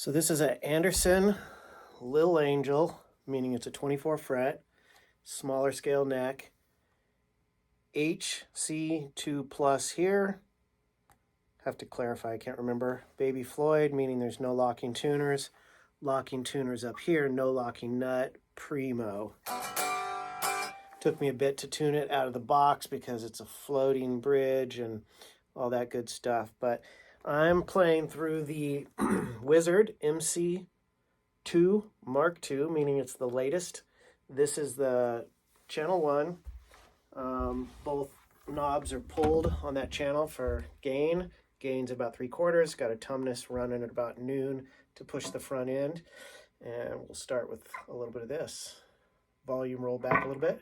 So this is an Anderson Lil Angel, meaning it's a 24 fret, smaller scale neck, HC2 plus here. Have to clarify, I can't remember. Baby Floyd, meaning there's no locking tuners. Locking tuners up here, no locking nut, primo. Took me a bit to tune it out of the box because it's a floating bridge and all that good stuff. But I'm playing through the Wizard MC2 Mark II, meaning it's the latest. This is the channel 1. Both knobs are pulled on that channel for gain. Gain's about 3/4. Got a tumnus running at about noon to push the front end. And we'll start with a little bit of this. Volume roll back a little bit.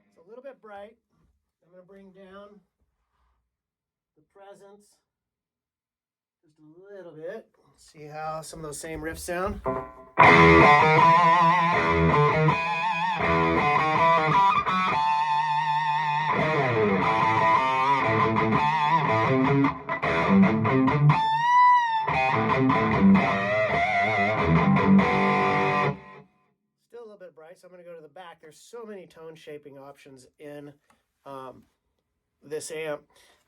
It's a little bit bright. I'm going to bring down the presence just a little bit. See how some of those same riffs sound. Still a little bit bright, so I'm going to go to the back. There's so many tone shaping options in this amp.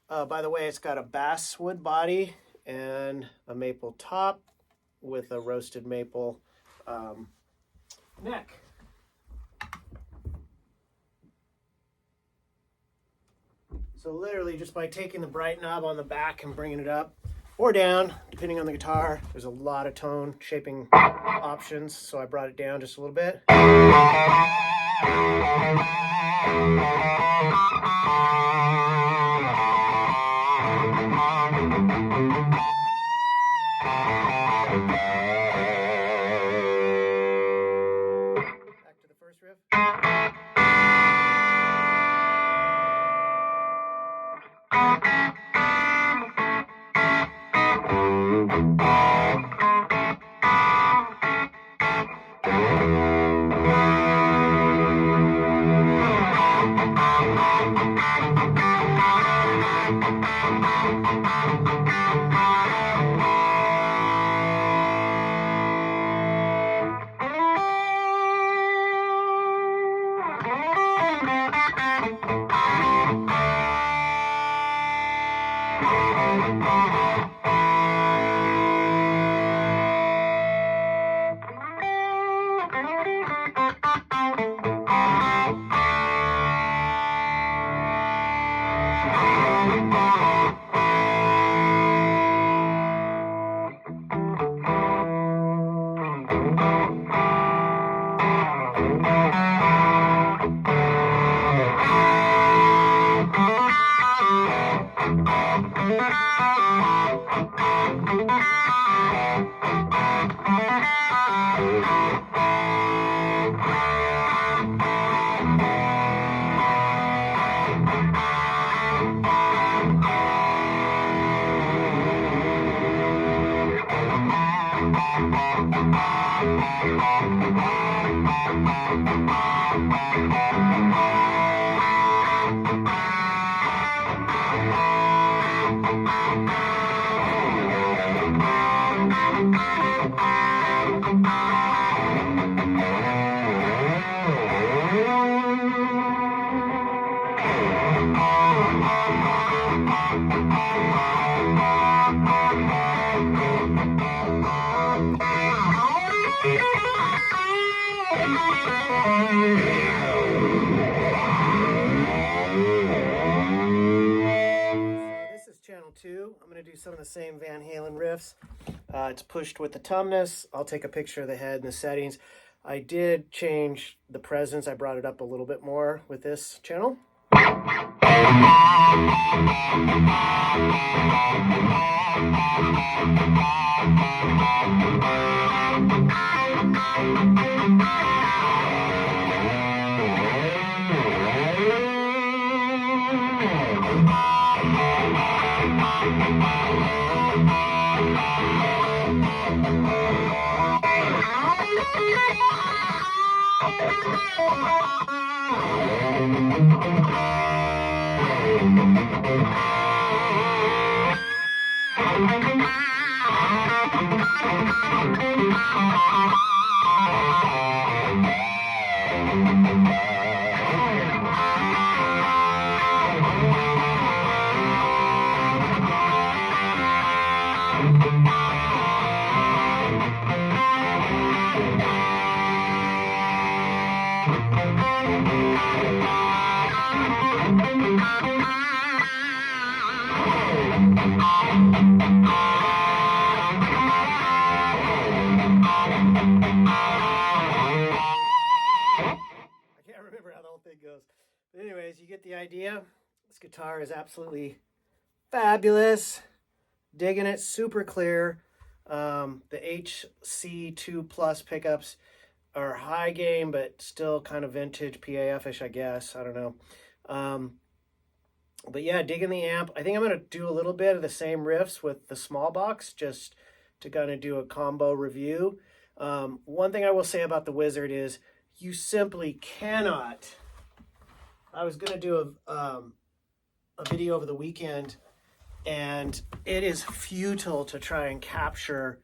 By the way, it's got a basswood body and a maple top with a roasted maple neck. So literally just by taking the bright knob on the back and bringing it up or down, depending on the guitar, there's a lot of tone shaping options. So I brought it down just a little bit. Back to the first riff. This is channel channel 2. I'm going to do some of the same Van Halen riffs. It's pushed with the tumness. I'll take a picture of the head and the settings. I did change the presence. I brought it up a little bit more with this channel. Goes. But anyways, you get the idea. This guitar is absolutely fabulous. Digging it, super clear. The HC2 Plus pickups are high gain, but still kind of vintage PAF-ish, I guess. I don't know. But yeah, digging the amp. I think I'm going to do a little bit of the same riffs with the Smallbox, just to kind of do a combo review. One thing I will say about the Wizard is you simply cannot... I was going to do a video over the weekend, and it is futile to try and capture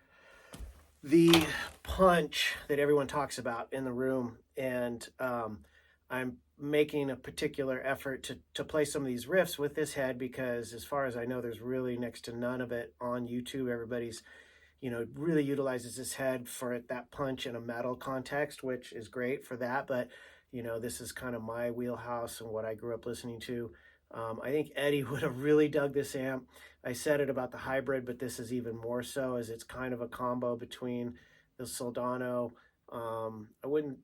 the punch that everyone talks about in the room. And I'm making a particular effort to play some of these riffs with this head, because as far as I know, there's really next to none of it on YouTube. Everybody's, really utilizes this head for that punch in a metal context, which is great for that. But this is kind of my wheelhouse and what I grew up listening to. I think Eddie would have really dug this amp. I said it about the hybrid, but this is even more so, as it's kind of a combo between the Soldano. I wouldn't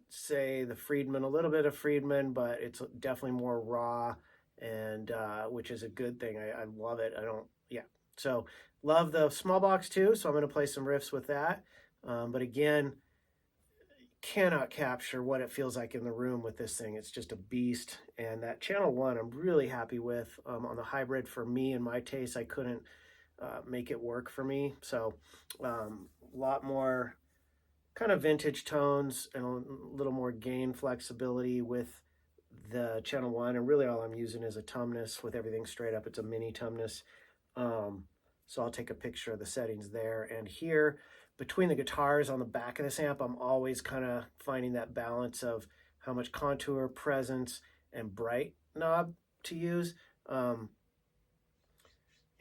say the Friedman, a little bit of Friedman, but it's definitely more raw, and which is a good thing. I love it. So love the Smallbox too. So I'm going to play some riffs with that. But again, cannot capture what it feels like in the room with this thing. It's just a beast. And that channel 1 I'm really happy with. On the hybrid, for me and my taste, I couldn't make it work for me. So a lot more kind of vintage tones and a little more gain flexibility with the channel 1. And really all I'm using is a tumness with everything straight up. It's a mini tumness. So I'll take a picture of the settings there. And here, between the guitars on the back of this amp, I'm always kind of finding that balance of how much contour, presence, and bright knob to use. And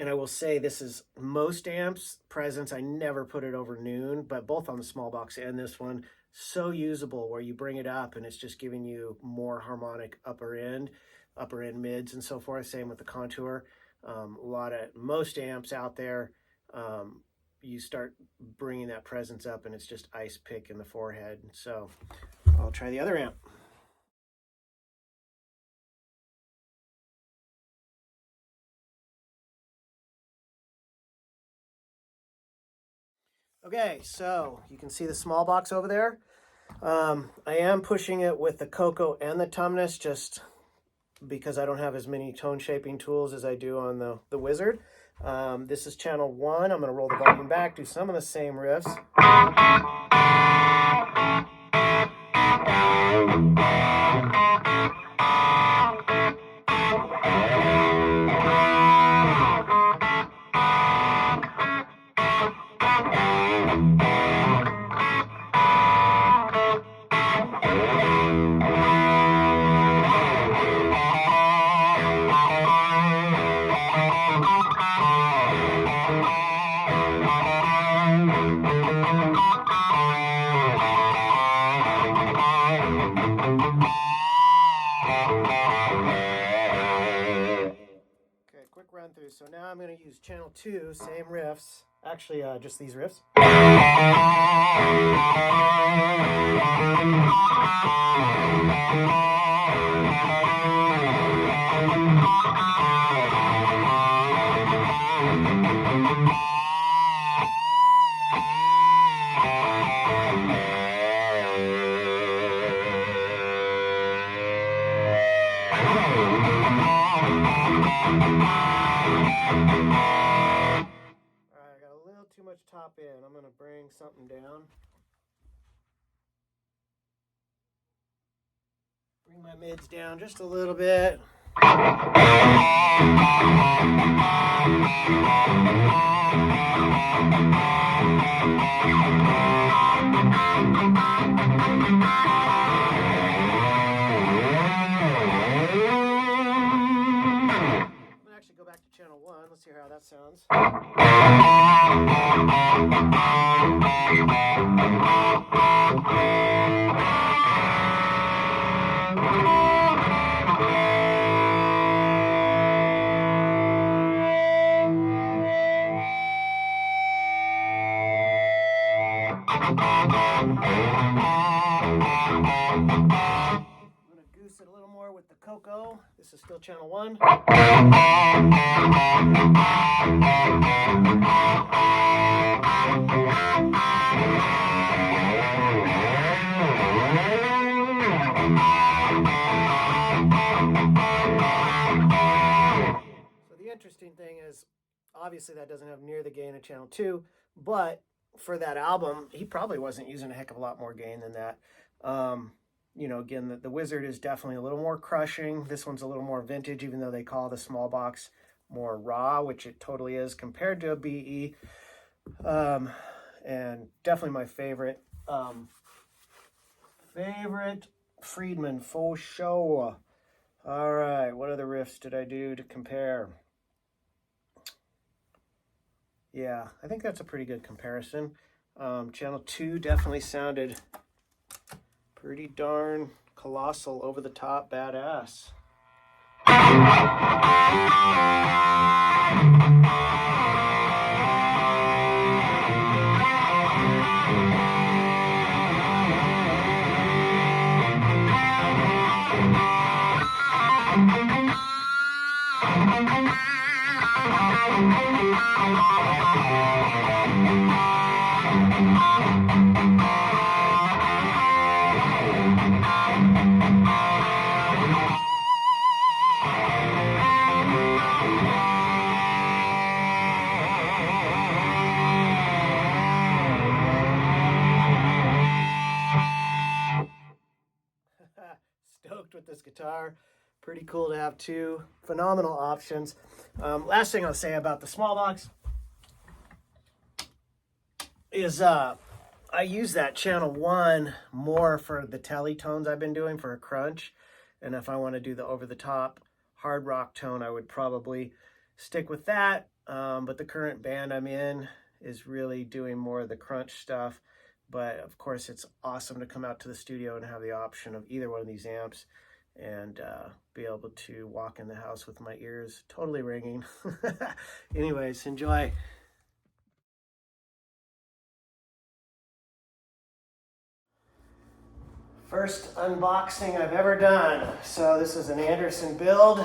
I will say, this is most amps, presence, I never put it over noon, but both on the Smallbox and this one, so usable, where you bring it up and it's just giving you more harmonic upper end mids and so forth. Same with the contour. Most amps out there, you start bringing that presence up and it's just ice pick in the forehead. So I'll try the other amp. Okay, so you can see the Smallbox over there. I am pushing it with the Coco and the tumness, just because I don't have as many tone shaping tools as I do on the Wizard. This is channel 1. I'm going to roll the volume back, do some of the same riffs. going to use channel 2, same riffs. Actually, just these riffs. Too much top end. I'm going to bring something down. Bring my mids down just a little bit. Go back to channel 1. Let's hear how that sounds. I'm going to goose it a little more with the cocoa. This is still channel 1. So the interesting thing is, obviously that doesn't have near the gain of channel 2, but for that album, he probably wasn't using a heck of a lot more gain than that. You know, again, the Wizard is definitely a little more crushing. This one's a little more vintage, even though they call the Smallbox more raw, which it totally is compared to a BE. And definitely my favorite. Favorite Friedman, for sure. All right, what other riffs did I do to compare? Yeah, I think that's a pretty good comparison. Channel 2 definitely sounded pretty darn colossal, over the top, badass. Stoked with this guitar. Pretty cool to have two phenomenal options. Last thing I'll say about the Smallbox is I use that channel 1 more for the telly tones I've been doing for a crunch. And if I want to do the over-the-top hard rock tone, I would probably stick with that. But the current band I'm in is really doing more of the crunch stuff. But of course, it's awesome to come out to the studio and have the option of either one of these amps and be able to walk in the house with my ears totally ringing. Anyways, enjoy. First unboxing I've ever done. So this is an Anderson build,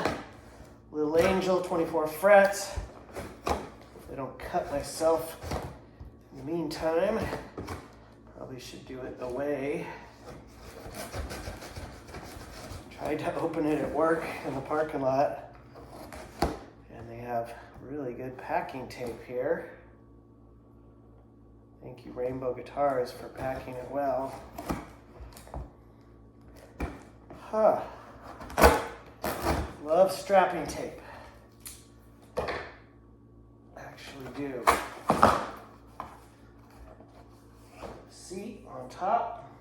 Lil Angel, 24 frets. If I don't cut myself in the meantime, probably should do it away. Tried to open it at work in the parking lot, and they have really good packing tape here. Thank you, Rainbow Guitars, for packing it well. Huh. Love strapping tape. Actually do. Seat on top.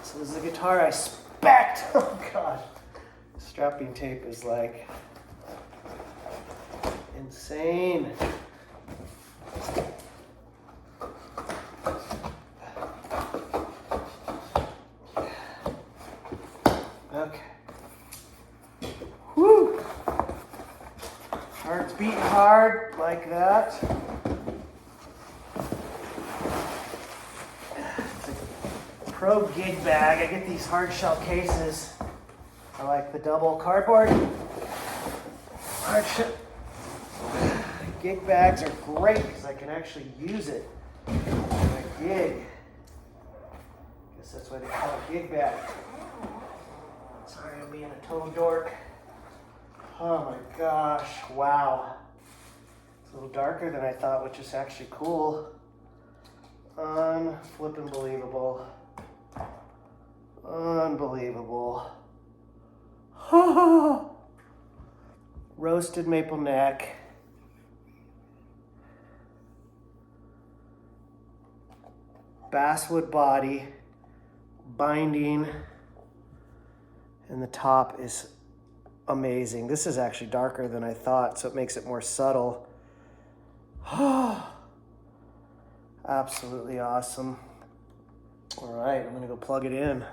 So this is a guitar I spec'd. Oh gosh. Strapping tape is like insane. Okay. Whew. Heart's beating hard like that. It's a pro gig bag. I get these hard shell cases. I like the double cardboard. Hard shell. Gig bags are great because I can actually use it in a gig. Guess that's why they call it gig bag. Sorry, I'm being a total dork. Oh my gosh, wow. It's a little darker than I thought, which is actually cool. Unflippin' believable. Unbelievable. Roasted maple neck. Basswood body. Binding. And the top is amazing. This is actually darker than I thought, so it makes it more subtle. Absolutely awesome. All right, I'm gonna go plug it in.